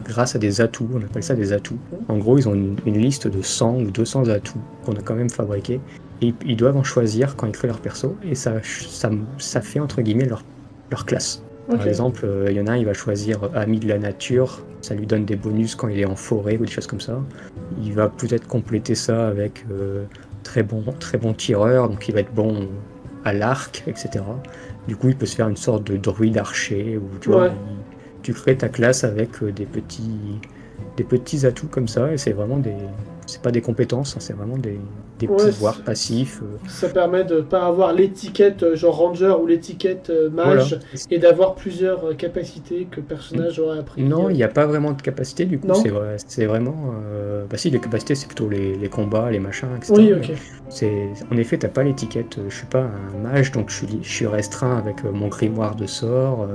grâce à des atouts, on appelle ça des atouts. En gros, ils ont une liste de 100 ou 200 atouts qu'on a quand même fabriqués, et ils doivent en choisir quand ils créent leur perso, et ça fait entre guillemets leur classe. Okay. Par exemple, il y en a un, il va choisir ami de la nature, ça lui donne des bonus quand il est en forêt ou des choses comme ça. Il va peut-être compléter ça avec très bon tireur, donc il va être bon à l'arc, etc. Du coup, il peut se faire une sorte de druide archer, où tu crées ta classe avec des petits atouts comme ça, et c'est vraiment c'est pas des compétences, hein, c'est vraiment des pouvoirs passifs. Ça permet de pas avoir l'étiquette genre ranger ou l'étiquette mage, voilà. Et d'avoir plusieurs capacités que le personnage aurait appris. Non, il n'y a pas vraiment de capacité, du coup, c'est vraiment... si, les capacités, c'est plutôt les combats, les machins, etc. Oui, ok. En effet, t'as pas l'étiquette, je suis pas un mage, donc je suis restreint avec mon grimoire de sorts.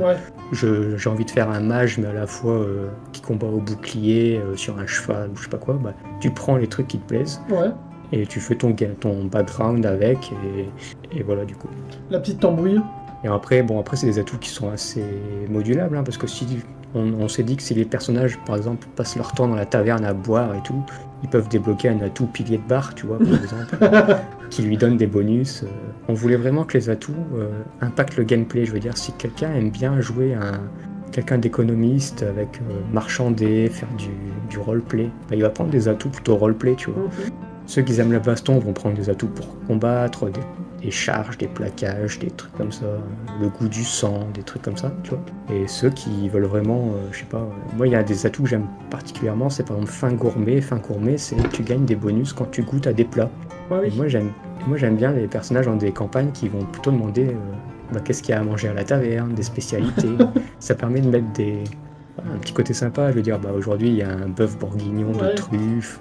J'ai envie de faire un mage, mais à la fois qui combat au bouclier, sur un cheval, ou je sais pas quoi, tu prends les trucs qui te plaisent. Ouais. Et tu fais ton background avec, et voilà du coup. La petite tambouille. Et après c'est des atouts qui sont assez modulables, hein, parce que si on s'est dit que si les personnages, par exemple, passent leur temps dans la taverne à boire et tout, ils peuvent débloquer un atout pilier de bar, tu vois, par exemple, qui lui donne des bonus. On voulait vraiment que les atouts impactent le gameplay. Je veux dire, si quelqu'un aime bien jouer quelqu'un d'économiste avec marchander, faire du roleplay, il va prendre des atouts plutôt roleplay, tu vois. Ceux qui aiment la baston vont prendre des atouts pour combattre, des charges, des plaquages, des trucs comme ça, le goût du sang, des trucs comme ça, tu vois. Et ceux qui veulent vraiment, je sais pas, moi il y a des atouts que j'aime particulièrement, c'est par exemple fin gourmet. Fin gourmet, c'est que tu gagnes des bonus quand tu goûtes à des plats. Ouais, oui. Et moi j'aime bien les personnages dans des campagnes qui vont plutôt demander qu'est-ce qu'il y a à manger à la taverne, des spécialités. Ça permet de mettre un petit côté sympa, je veux dire, aujourd'hui il y a un bœuf bourguignon de truffes,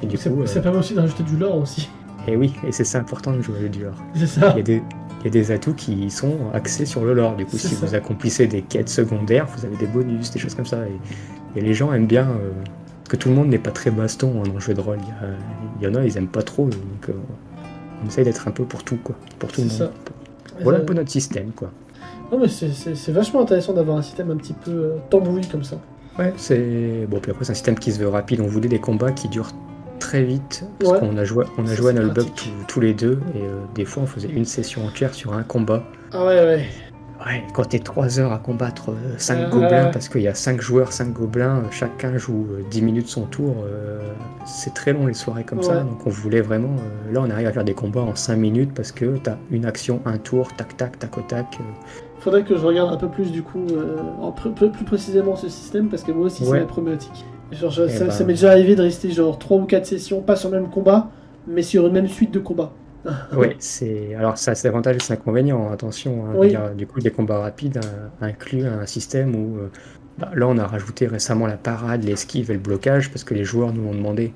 et du coup... Ça permet aussi de rajouter du lore aussi. Et oui, et c'est important de jouer du lore. C'est ça. Il y a des atouts qui sont axés sur le lore, du coup si vous accomplissez des quêtes secondaires, vous avez des bonus, des choses comme ça, et les gens aiment bien... parce que tout le monde n'est pas très baston dans le jeu de rôle, il y en a, ils aiment pas trop, donc on essaye d'être un peu pour tout, quoi, pour tout le monde. Voilà un peu notre système, quoi. Non mais c'est vachement intéressant d'avoir un système un petit peu tambouille comme ça. Ouais, puis après c'est un système qui se veut rapide, on voulait des combats qui durent très vite, parce qu'on a joué à Nullbug tous les deux, et des fois on faisait une session entière sur un combat. Ah ouais. Ouais, quand t'es 3 heures à combattre 5 gobelins, parce qu'il y a 5 joueurs, 5 gobelins, chacun joue 10 minutes son tour, c'est très long les soirées comme ça, donc on voulait vraiment... là on arrive à faire des combats en 5 minutes, parce que t'as une action, un tour, tac tac, tac au tac. Faudrait que je regarde un peu plus du coup, plus précisément ce système, parce que moi aussi c'est la problématique. Genre, ça m'est déjà arrivé de rester genre 3 ou 4 sessions, pas sur le même combat, mais sur une même suite de combats. Ouais, alors ça c'est l'avantage et c'est l'inconvénient, attention, du coup les combats rapides incluent un système où là on a rajouté récemment la parade, l'esquive et le blocage parce que les joueurs nous l'ont demandé.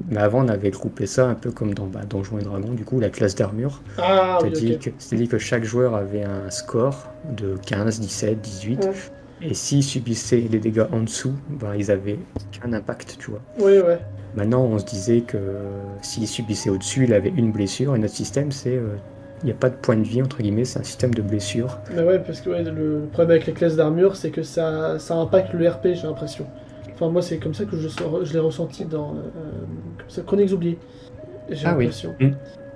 Mais avant on avait groupé ça un peu comme dans Donjons et Dragons, du coup la classe d'armure. C'est-à-dire que chaque joueur avait un score de 15, 17, 18 et s'ils subissaient des dégâts en dessous, ils avaient qu'un impact, tu vois. Maintenant, on se disait que s'il subissait au-dessus, il avait une blessure. Et notre système, c'est... il n'y a pas de point de vie, entre guillemets, c'est un système de blessure. Bah ouais, parce que le problème avec les classes d'armure, c'est que ça impacte le RP, j'ai l'impression. Enfin, moi, c'est comme ça que je l'ai ressenti dans Chroniques oubliées. J'ai l'impression.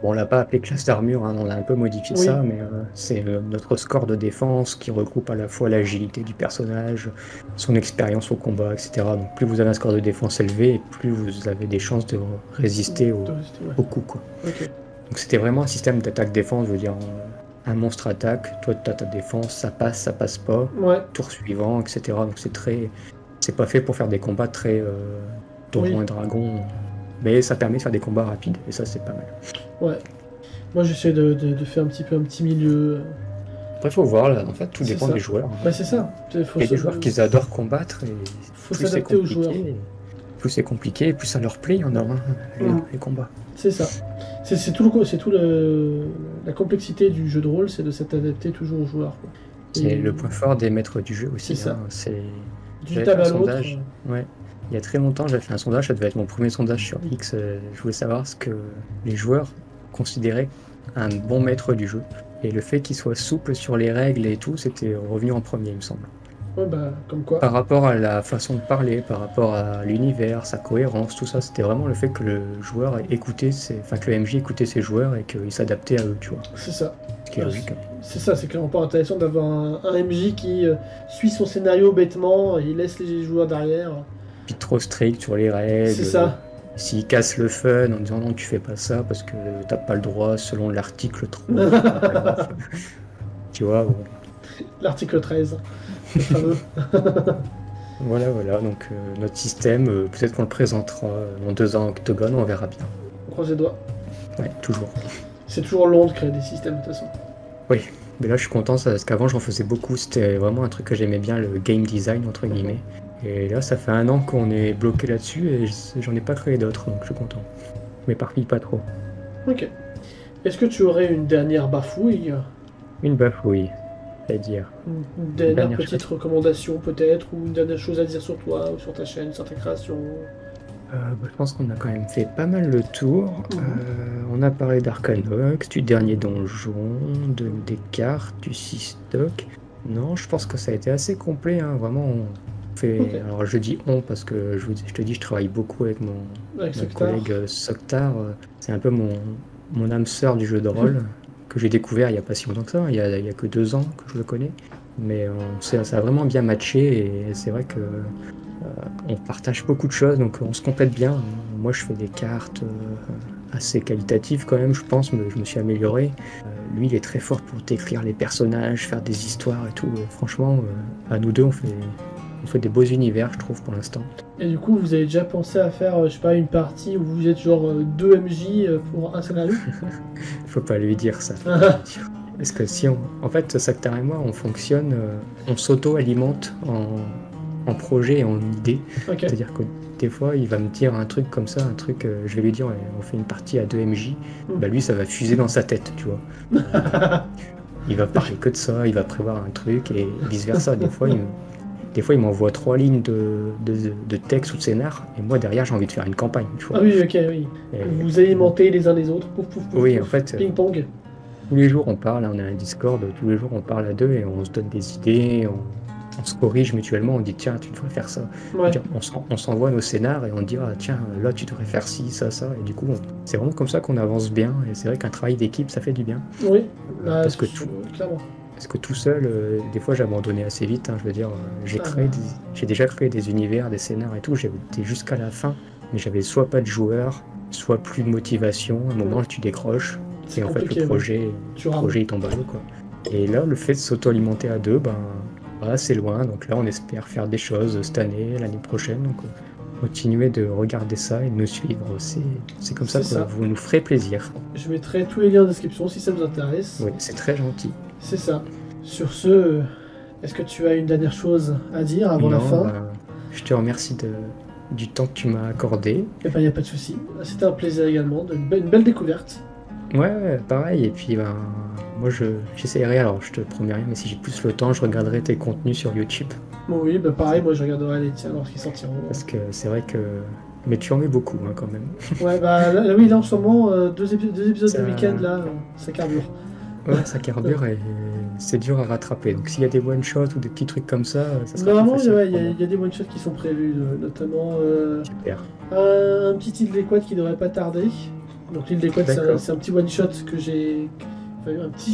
Bon, on l'a pas appelé classe d'armure, on a un peu modifié ça, mais c'est notre score de défense qui regroupe à la fois l'agilité du personnage, son expérience au combat, etc. Donc plus vous avez un score de défense élevé, et plus vous avez des chances de résister au coup, quoi. Donc c'était vraiment un système d'attaque-défense, je veux dire, un monstre attaque, toi tu as ta défense, ça passe pas, tour suivant, etc. Donc c'est pas fait pour faire des combats très Donjons et Dragons, mais ça permet de faire des combats rapides, et ça c'est pas mal. Moi j'essaie de faire un petit milieu. Après faut voir, là, en fait tout dépend des joueurs. C'est ça. Il y a des joueurs qui adorent combattre, et faut s'adapter aux joueurs. Plus c'est compliqué, plus ça leur plaît, il y en a les combats. C'est ça. C'est tout la complexité du jeu de rôle, c'est de s'adapter toujours aux joueurs. C'est le point fort des maîtres du jeu aussi. C'est ça. Du table à l'autre. Il y a très longtemps, j'avais fait un sondage, ça devait être mon premier sondage sur X. Je voulais savoir ce que les joueurs considéraient un bon maître du jeu. Et le fait qu'il soit souple sur les règles et tout, c'était revenu en premier, il me semble. Comme quoi. Par rapport à la façon de parler, par rapport à l'univers, sa cohérence, tout ça, c'était vraiment le fait que le joueur écoutait, que le MJ écoutait ses joueurs et qu'il s'adaptait à eux, tu vois. C'est ça. Ce qui est logique. C'est ça, c'est clairement pas intéressant d'avoir un MJ qui suit son scénario bêtement, et il laisse les joueurs derrière. Puis trop strict sur les règles. C'est ça. S'il casse le fun en disant non, tu fais pas ça parce que t'as pas le droit selon l'article 3. Tu vois. L'article 13. Le fameux. Voilà, donc notre système, peut-être qu'on le présentera dans 2 ans en Octogone, on verra bien. On croise les doigts. Ouais, toujours. C'est toujours long de créer des systèmes de toute façon. Oui, mais là je suis content parce qu'avant j'en faisais beaucoup, c'était vraiment un truc que j'aimais bien, le game design entre guillemets. Et là ça fait 1 an qu'on est bloqué là-dessus et j'en ai pas créé d'autres, donc je suis content. Mais m'éparpille pas trop. Ok. Est-ce que tu aurais une dernière bafouille? Une bafouille, c'est-à-dire une dernière petite recommandation peut-être, ou une dernière chose à dire sur toi, ou sur ta chaîne, sur ta création? Je pense qu'on a quand même fait pas mal le tour. On a parlé d'Arcanox, du dernier donjon, des cartes, du Systoc. Non, je pense que ça a été assez complet, vraiment. Alors je dis on parce que je te dis, je travaille beaucoup avec mon collègue Soktar. C'est un peu mon âme sœur du jeu de rôle que j'ai découvert il n'y a pas si longtemps que ça. Il y a que 2 ans que je le connais. Mais ça a vraiment bien matché et c'est vrai que on partage beaucoup de choses, donc on se complète bien. Moi je fais des cartes, assez qualitative quand même, je pense, mais je me suis amélioré. Lui, il est très fort pour t'écrire les personnages, faire des histoires et tout. Franchement, à nous deux, on fait des beaux univers, je trouve, pour l'instant. Et du coup, vous avez déjà pensé à faire, je sais pas, une partie où vous êtes genre 2 MJ pour un scénario? Faut pas lui dire ça. Parce que si en fait, Saktar et moi, on fonctionne, on s'auto-alimente en projet et en idée. Ok. C'est-à-dire que des fois, il va me dire un truc comme ça, je vais lui dire, ouais, on fait une partie à 2 MJ. Bah lui, ça va fuser dans sa tête, tu vois. Il va parler que de ça, il va prévoir un truc et vice-versa. Des fois, il m'envoie 3 lignes de texte ou de scénar, et moi, derrière, j'ai envie de faire une campagne, tu vois. Ah oui, ok, oui. Et- Vous alimentez les uns les autres. Pouf, pouf, pouf, Oui, pouf. en fait, Ping-pong. tous les jours, on parle, on a un Discord, tous les jours, on parle à deux et on se donne des idées, on se corrige mutuellement, on dit tiens, tu devrais faire ça. Ouais. On s'envoie nos scénars et on dit ah, tiens, là, tu devrais faire ci, ça, ça. Et du coup, c'est vraiment comme ça qu'on avance bien. Et c'est vrai qu'un travail d'équipe, ça fait du bien. Oui. Bah, parce que clairement. Parce que tout seul, des fois, j'ai abandonné assez vite. Hein, je veux dire, j'ai déjà créé des univers, des scénars et tout. J'ai été jusqu'à la fin, mais j'avais soit pas de joueurs, soit plus de motivation. À un moment, tu décroches. Et en fait, le projet il tombe à l'eau, quoi. Et là, le fait de s'auto-alimenter à deux, ben, voilà, c'est loin. Donc là, on espère faire des choses cette année, l'année prochaine. Donc, continuer de regarder ça et de nous suivre. C'est comme ça que vous nous ferez plaisir. Je mettrai tous les liens en description si ça vous intéresse. Oui, c'est très gentil. C'est ça. Sur ce, est-ce que tu as une dernière chose à dire avant la fin? Je te remercie du temps que tu m'as accordé. Eh ben, y a pas de souci. C'était un plaisir également, une belle découverte. Ouais, pareil. Et puis, ben, moi, j'essaierai, alors je te promets rien, mais si j'ai plus le temps, je regarderai tes contenus sur YouTube. Bon, oui, bah pareil, moi je regarderai les tiens lorsqu'ils sortiront. Parce que c'est vrai que... Mais tu en mets beaucoup, hein, quand même. Ouais, bah oui, là en ce moment, deux épisodes de week-end, là, ça carbure. Ouais, ça carbure et c'est dur à rattraper. Donc s'il y a des one-shots ou des petits trucs comme ça sera normalement, plus facile. il y a des one-shots qui sont prévus, notamment Super. un petit île des Quads qui devrait pas tarder. Donc l'île des Quads, c'est un petit one-shot que j'ai... Enfin,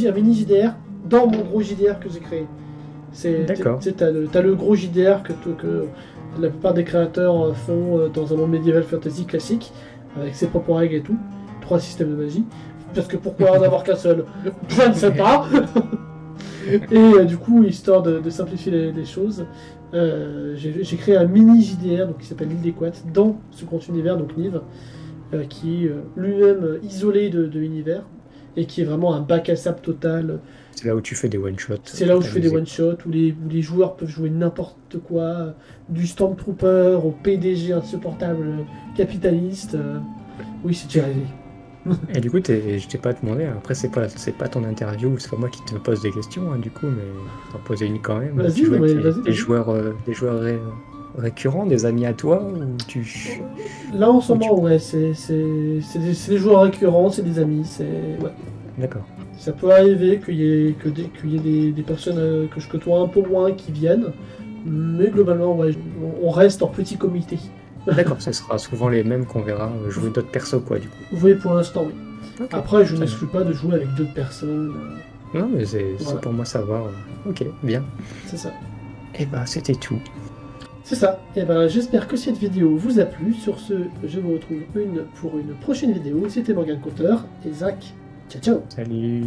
un mini JDR dans mon gros JDR que j'ai créé. D'accord. T'as le gros JDR que la plupart des créateurs font dans un monde médiéval fantasy classique, avec ses propres règles et tout. 3 systèmes de magie. Parce que pourquoi en avoir qu'un seul? Je ne sais pas. Et du coup, histoire de simplifier les choses, j'ai créé un mini JDR donc, qui s'appelle l'île des Quads dans ce grand univers, donc Niv, qui est lui-même isolé de l'univers et qui est vraiment un bac à sable total. C'est là où tu fais des one-shots. C'est là où je fais des one-shots, où les joueurs peuvent jouer n'importe quoi, du Stormtrooper au PDG insupportable capitaliste. Oui, c'est déjà arrivé. Et du coup, je t'ai pas demandé, après c'est pas ton interview, c'est pas moi qui te pose des questions, hein, du coup, mais t'en posais une quand même. Vas-y, vas-y. Des joueurs récurrents, des amis à toi, ou tu... Là en ce moment, ouais, c'est des joueurs récurrents, c'est des amis, ouais. D'accord. Ça peut arriver qu'il y ait des personnes que je côtoie un peu moins qui viennent, mais globalement, ouais, on reste en petit comité. D'accord, ce sera souvent les mêmes qu'on verra jouer d'autres persos, quoi, du coup. Oui, pour l'instant, oui. Okay. Après, je n'exclus pas de jouer avec d'autres personnes. Non, mais c'est pour moi savoir. Ok, bien. C'est ça. Et bah, c'était tout. C'est ça. Et ben, j'espère que cette vidéo vous a plu. Sur ce, je vous retrouve pour une prochaine vidéo. C'était Morgan Cotter et Zach. Ciao, ciao. Salut.